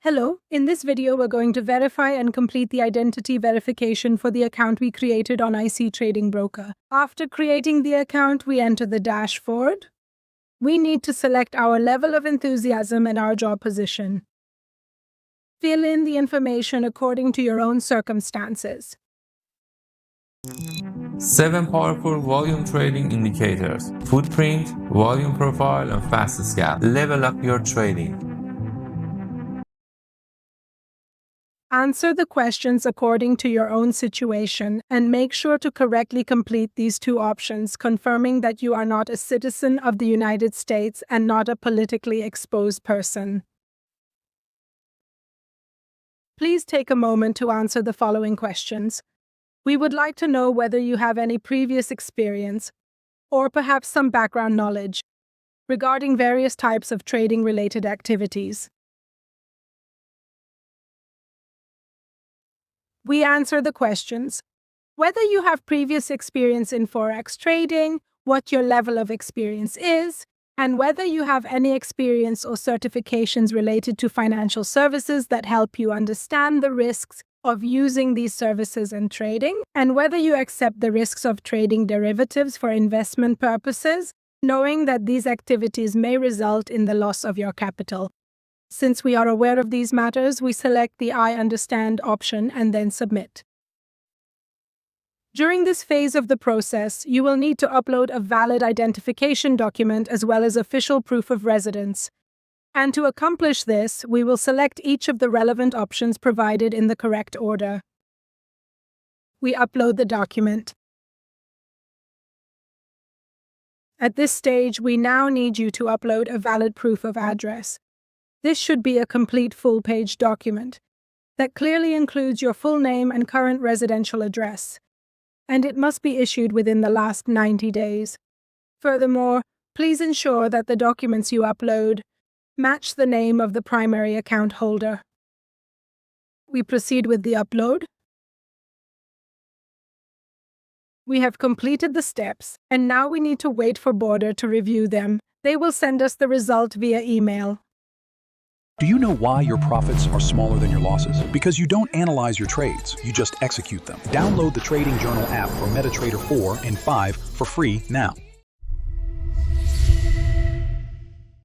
Hello, in this video we're going to verify and complete the identity verification for the account we created on IC Trading Broker. After creating the account, we enter the dashboard. We need to select our level of enthusiasm and our job position. Fill in the information according to your own circumstances. 7 powerful volume trading indicators: footprint, volume profile, and fast scalp. Level up your trading. Answer the questions according to your own situation and make sure to correctly complete these two options, confirming that you are not a citizen of the United States and not a politically exposed person. Please take a moment to answer the following questions. We would like to know whether you have any previous experience or perhaps some background knowledge regarding various types of trading-related activities. We answer the questions: whether you have previous experience in Forex trading, what your level of experience is, and whether you have any experience or certifications related to financial services that help you understand the risks of using these services and trading, and whether you accept the risks of trading derivatives for investment purposes, knowing that these activities may result in the loss of your capital. Since we are aware of these matters, we select the I understand option and then submit. During this phase of the process, you will need to upload a valid identification document as well as official proof of residence. And to accomplish this, we will select each of the relevant options provided in the correct order. We upload the document. At this stage, we now need you to upload a valid proof of address. This should be a complete full-page document that clearly includes your full name and current residential address, and it must be issued within the last 90 days. Furthermore, please ensure that the documents you upload match the name of the primary account holder. We proceed with the upload. We have completed the steps, and now we need to wait for Border to review them. They will send us the result via email. Do you know why your profits are smaller than your losses? Because you don't analyze your trades, you just execute them. Download the Trading Journal app for MetaTrader 4 and 5 for free now.